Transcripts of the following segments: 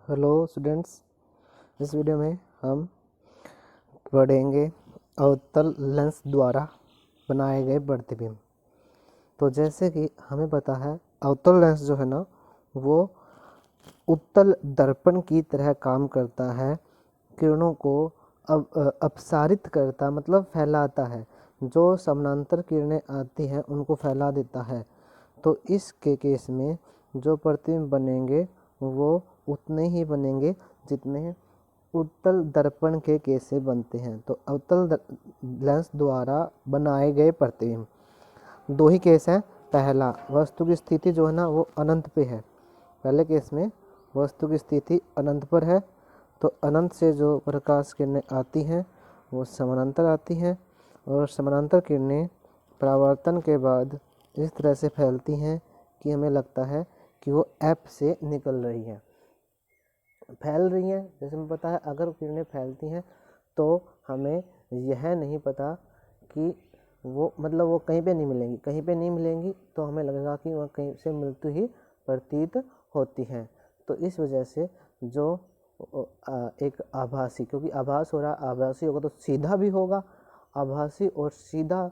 Hello students, इस video में हम पढ़ेंगे अवतल लेंस द्वारा बनाए गए प्रतिबिंब। तो जैसे कि हमें पता है अवतल लेंस जो है ना वो उत्तल दर्पण की तरह काम करता है। किरणों को अपसारित करता मतलब फैलाता है। जो समानांतर किरणें आती हैं उनको फैला देता है। तो इसके केस में जो प्रतिबिंब बनेंगे वो उतने ही बनेंगे जितने उत्तल दर्पण के केस से बनते हैं। तो अवतल लेंस द्वारा बनाए गए प्रतिबिंब दो ही केस हैं। पहला, वस्तु की स्थिति जो है ना वो अनंत पे है। पहले केस में वस्तु की स्थिति अनंत पर है, तो अनंत से जो प्रकाश किरणें आती हैं वो समानांतर आती हैं, और समानांतर किरणें परावर्तन के बाद इस तरह से फैलती हैं कि हमें लगता है कि वो ऐप से निकल रही हैं, फैल रही हैं। जैसे हमें पता है अगर किरणें फैलती हैं तो हमें यह नहीं पता कि वो मतलब वो कहीं पे नहीं मिलेंगी। कहीं पे नहीं मिलेंगी तो हमें लगेगा कि वह कहीं से मिलती ही प्रतीत होती हैं। तो इस वजह से जो एक आभासी, क्योंकि आभास हो रहा, आभासी होगा तो सीधा भी होगा। आभासी और सीधा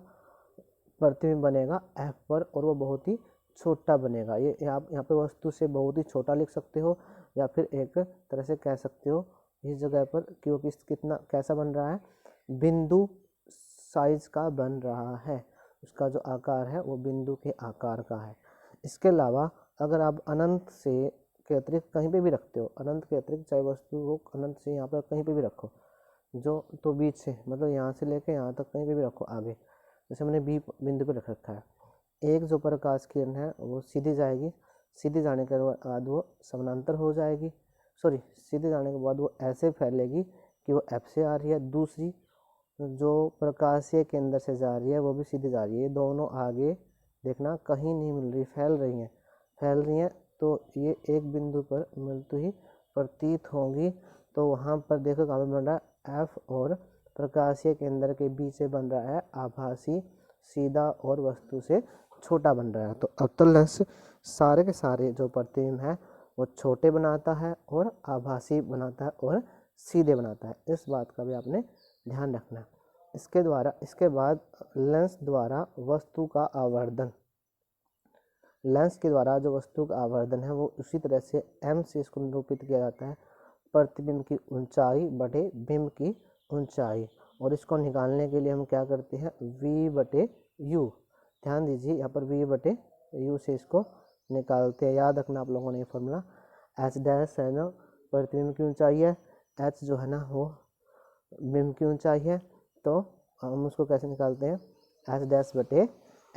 प्रतिबिंब बनेगा एफ पर, और वो बहुत ही छोटा बनेगा। ये आप यहाँ पे वस्तु से बहुत ही छोटा लिख सकते हो, या फिर एक तरह से कह सकते हो इस जगह पर कि वो कितना कैसा बन रहा है, बिंदु साइज का बन रहा है। उसका जो आकार है वो बिंदु के आकार का है। इसके अलावा अगर आप अनंत से के अतिरिक्त कहीं पे भी रखते हो, अनंत के अतिरिक्त चाहे वस्तु हो अनंत से यहाँ पर कहीं पे भी रखो, जो तो बीच से मतलब यहाँ से लेके यहाँ तक कहीं पे भी रखो आगे, जैसे मैंने बी बिंदु पे रख रखा है। एक जो प्रकाश किरण है वो सीधी जाएगी, सीधी जाने के बाद वो समानांतर हो जाएगी, सीधे जाने के बाद वो ऐसे फैलेगी कि वो एफ से आ रही है। दूसरी जो प्रकाशीय केंद्र से जा रही है वो भी सीधी जा रही है। ये दोनों आगे देखना कहीं नहीं मिल रही, फैल रही हैं। तो ये एक बिंदु पर मिलती ही प्रतीत होंगी। तो वहाँ पर देखो कहाँ पे बन रहा है, एफ और प्रकाशीय केंद्र के बीच से बन रहा है आभासी सीधा और वस्तु से छोटा बन रहा है। तो अवतल लेंस सारे के सारे जो प्रतिबिंब है वो छोटे बनाता है और आभासी बनाता है और सीधे बनाता है। इस बात का भी आपने ध्यान रखना है। इसके बाद लेंस द्वारा वस्तु का आवर्धन। लेंस के द्वारा जो वस्तु का आवर्धन है वो उसी तरह से m से इसको निरूपित किया जाता है, प्रतिबिंब की ऊंचाई बटे बिंब की ऊंचाई। और इसको निकालने के लिए हम क्या करते हैं, v बटे u। ध्यान दीजिए यहाँ पर v बटे u से इसको निकालते हैं। याद रखना आप लोगों ने ये फॉर्मूला। h डैश है ना प्रतिबिंब की ऊंचाई है, h जो है ना वो बिंब की ऊंचाई है। तो हम उसको कैसे निकालते हैं, h डैश बटे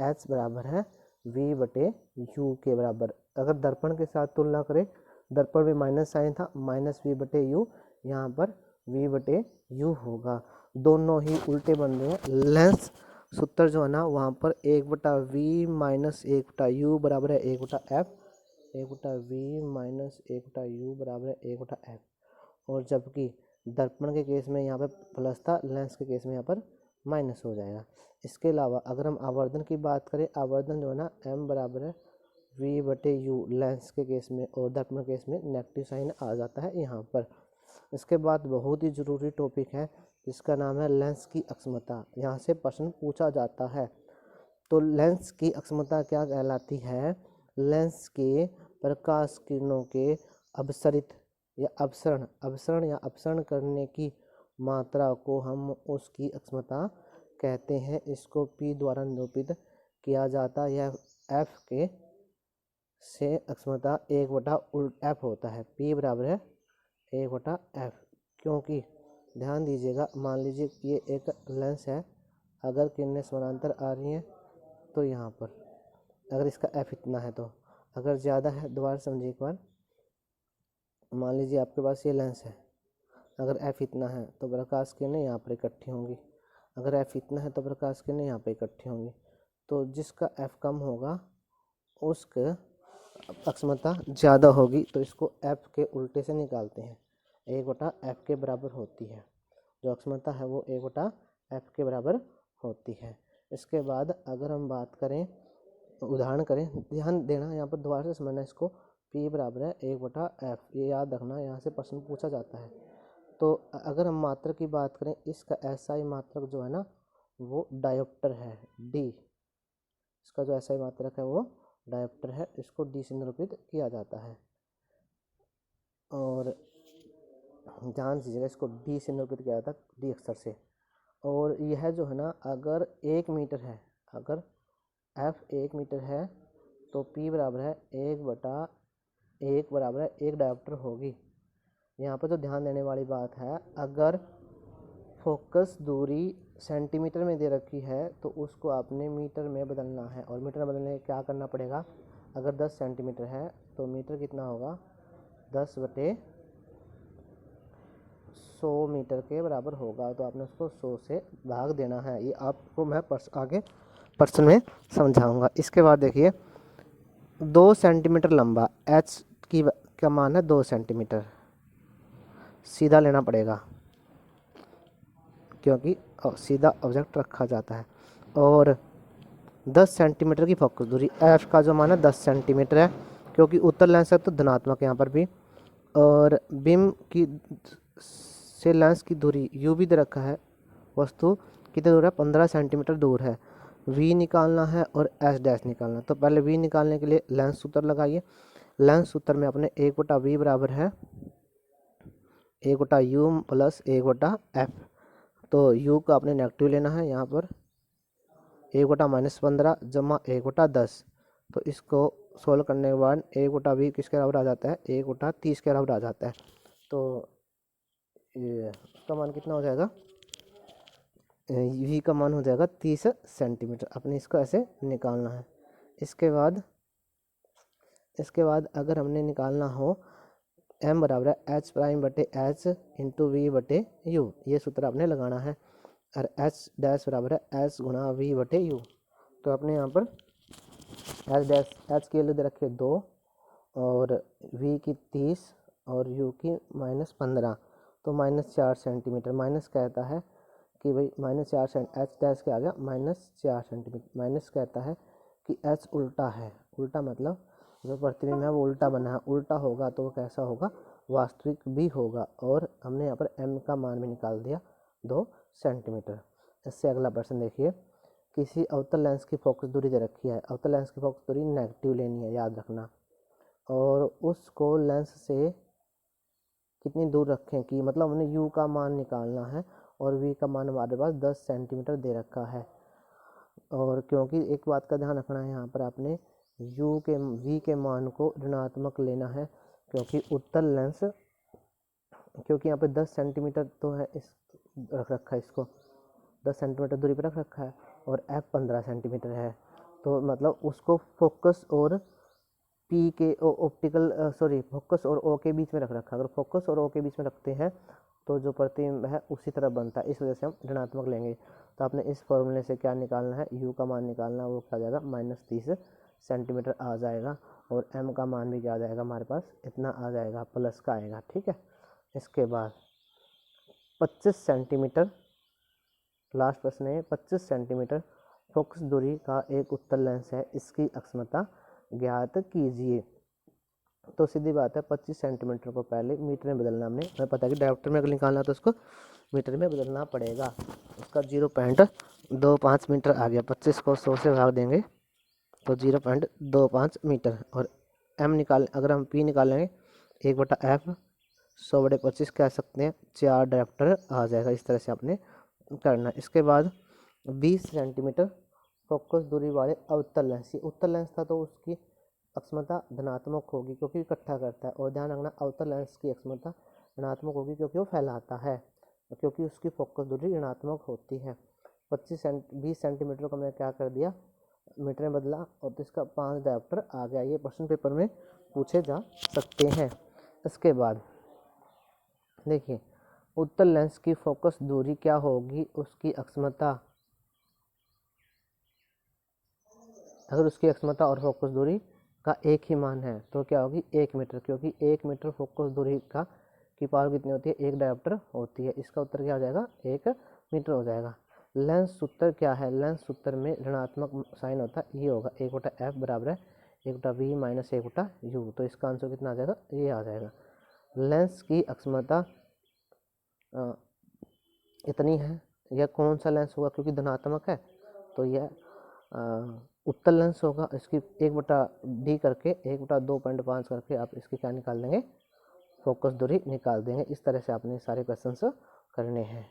h बराबर है v बटे u के बराबर। अगर दर्पण के साथ तुलना करें, दर्पण में माइनस साइन था, माइनस v बटे u, यहाँ पर v बटे u होगा। दोनों ही उल्टे बन रहे हैं। लेंस सूत्र जो है ना वहाँ पर 1/v माइनस 1/u बराबर है 1/f, 1/v माइनस 1/u बराबर है 1/f। और जबकि दर्पण के केस में यहाँ पर प्लस था, लेंस के केस में यहाँ पर माइनस हो जाएगा। इसके अलावा अगर हम आवर्धन की बात करें, आवर्धन जो है ना m बराबर है v बटे u लेंस के केस में, और दर्पण के केस में नेगेटिव साइन आ जाता है यहाँ पर। इसके बाद बहुत ही ज़रूरी टॉपिक है जिसका नाम है लेंस की अक्षमता। यहाँ से प्रश्न पूछा जाता है। तो लेंस की अक्षमता क्या कहलाती है, लेंस के प्रकाश किरणों के अपसरित या अपसरण करने की मात्रा को हम उसकी अक्षमता कहते हैं। इसको P द्वारा निरूपित किया जाता है। यह F के से अक्षमता 1/f होता है। P बराबर है 1/f, क्योंकि ध्यान दीजिएगा, मान लीजिए कि ये एक लेंस है, अगर किरणें समानांतर आ रही हैं तो यहाँ पर अगर इसका f इतना है, तो अगर ज़्यादा है, दोबारा समझिए एक बार, मान लीजिए आपके पास ये लेंस है, अगर f इतना है तो प्रकाश किरणें यहाँ पर इकट्ठी होंगी, अगर f इतना है तो प्रकाश किरणें यहाँ पर इकट्ठी होंगी। तो जिसका f कम होगा उसका अक्षमता ज़्यादा होगी। तो इसको f के उल्टे से निकालते हैं, 1/f के बराबर होती है। जो अक्षमता है वो 1/f के बराबर होती है। इसके बाद अगर हम बात करें, उदाहरण करें, ध्यान देना यहाँ पर दोबारा से समझना इसको, P बराबर है 1/f। ये याद रखना, यहाँ से प्रश्न पूछा जाता है। तो अगर हम मात्रक की बात करें, इसका SI मात्रक जो है ना वो डायोप्टर है, D। इसका जो SI मात्रक है वो डायोप्टर है, इसको D से निरूपित किया जाता है। और ध्यान दीजिएगा, इसको D से निरूपित किया जाता है, D अक्षर से। और यह जो है ना, अगर 1 मीटर है, अगर F 1 मीटर है तो P बराबर है 1/1 बराबर है 1 डायोप्टर होगी। यहाँ पर जो ध्यान देने वाली बात है, अगर फोकस दूरी सेंटीमीटर में दे रखी है तो उसको आपने मीटर में बदलना है। और मीटर में बदलने क्या करना पड़ेगा, अगर 10 सेंटीमीटर है तो मीटर कितना होगा, 10/100 मीटर के बराबर होगा। तो आपने उसको 100 से भाग देना है। ये आपको मैं आगे प्रश्न में समझाऊंगा। इसके बाद देखिए, 2 सेंटीमीटर लंबा H का मान है 2 सेंटीमीटर, सीधा लेना पड़ेगा क्योंकि सीधा ऑब्जेक्ट रखा जाता है। और 10 सेंटीमीटर की फोकस दूरी, F का जो मान है 10 सेंटीमीटर है क्योंकि उत्तल लेंस है तो धनात्मक यहाँ पर भी। और बीम की से लेंस की दूरी U भी दे रखा है, वस्तु कितनी दूर है, 15 सेंटीमीटर दूर है। V निकालना है और S डैश निकालना है। तो पहले V निकालने के लिए लेंस सूत्र लगाइए। लेंस सूत्र में अपने 1/V बराबर है 1/U प्लस 1/F। तो U का आपने नेगेटिव लेना है, यहाँ पर 1/-15 जमा 1/10। तो इसको सोल्व करने के बाद 1/V किसके बराबर आ जाता है, 1/30 के बराबर आ जाता है। तो ये इसका मान कितना हो जाएगा, V का मान हो जाएगा 30 सेंटीमीटर। अपने इसको ऐसे निकालना है। इसके बाद अगर हमने निकालना हो M बराबर है H'/H इंटू V/U, ये सूत्र आपने लगाना है। और H डैश बराबर है H गुणा V/U। तो आपने यहाँ पर H की वैल्यू दे रखी है 2 और V की 30 और U की -15। तो -4 सेंटीमीटर। माइनस कहता है कि भाई -4 सेंटीमीटर, H डैश के आ गया -4 सेंटीमीटर। माइनस कहता है कि H उल्टा है। उल्टा मतलब जो प्रतिबिंब है वो उल्टा बना है, उल्टा होगा तो वो कैसा होगा, वास्तविक भी होगा। और हमने यहाँ पर M का मान भी निकाल दिया 2 सेंटीमीटर। इससे अगला प्रश्न देखिए, किसी अवतल लेंस की फोकस दूरी दे रखी है। अवतल लेंस की फोकस दूरी नेगेटिव लेनी है, याद रखना। और उसको लेंस से कितनी दूर रखें कि मतलब हमने U का मान निकालना है और V का मान हमारे पास 10 सेंटीमीटर दे रखा है। और क्योंकि एक बात का ध्यान रखना है, यहाँ पर आपने V के मान को ऋणात्मक लेना है क्योंकि उत्तल लेंस, क्योंकि यहाँ पे 10 सेंटीमीटर तो है, इस रख रखा है, इसको 10 सेंटीमीटर दूरी पर रख रखा है और F 15 सेंटीमीटर है। तो मतलब उसको फोकस और P के फोकस और O के बीच में रख रखा है। अगर फोकस और O के बीच में रखते हैं तो जो प्रतिबिंब है उसी तरह बनता है, इस वजह से हम ऋणात्मक लेंगे। तो आपने इस फॉर्मूले से क्या निकालना है, U का मान निकालना है, वो क्या आ जाएगा -30 सेंटीमीटर आ जाएगा। और M का मान भी क्या आ जाएगा, हमारे पास इतना आ जाएगा, प्लस का आएगा, ठीक है। इसके बाद 25 सेंटीमीटर, लास्ट प्रश्न है, 25 सेंटीमीटर फोकस दूरी का एक उत्तल लेंस है, इसकी अक्षमता ज्ञात कीजिए। तो सीधी बात है, 25 सेंटीमीटर को पहले मीटर में बदलना, हमें पता है कि डायोप्टर में अगर निकालना तो उसको मीटर में बदलना पड़ेगा। उसका 0.25 मीटर आ गया। 25 को 100 से भाग देंगे तो 0.25 मीटर। और अगर हम P निकालेंगे 1/F 100/25 कह सकते हैं, 4 डायोप्टर आ जाएगा। इस तरह से आपने करना। इसके बाद 20 सेंटीमीटर फोकस दूरी वाले अवतल लेंस, ये उत्तल लेंस था तो उसकी अक्षमता धनात्मक होगी क्योंकि इकट्ठा करता है। और ध्यान रखना, अवतल लेंस की अक्षमता ऋणात्मक होगी क्योंकि वो फैलाता है, क्योंकि उसकी फोकस दूरी ऋणात्मक होती है। 20 सेंटीमीटर को मैंने क्या कर दिया, मीटर में बदला और तो इसका 5 डायोप्टर आ गया। ये क्वेश्चन पेपर में पूछे जा सकते हैं। इसके बाद देखिए, उत्तल लेंस की फोकस दूरी क्या होगी, उसकी अक्षमता, अगर उसकी अक्षमता और फोकस दूरी का एक ही मान है तो क्या होगी, 1 मीटर। क्योंकि 1 मीटर फोकस दूरी की पावर कितनी होती है, 1 डायोप्टर होती है। इसका उत्तर क्या हो जाएगा, 1 मीटर हो जाएगा। लेंस सूत्र क्या है, लेंस सूत्र में ऋणात्मक साइन होता है, ये होगा 1/F बराबर है 1 बटा वी माइनस 1 बटा यू। तो इसका आंसर कितना आ जाएगा, ये आ जाएगा। लेंस की अक्षमता इतनी है। यह कौन सा लेंस होगा, क्योंकि धनात्मक है तो यह उत्तल लेंस होगा। इसकी 1 बटा डी करके 1 बटा 2.5 करके आप इसकी क्या निकाल देंगे, फोकस दूरी निकाल देंगे। इस तरह से आपने सारे क्वेश्चन करने हैं।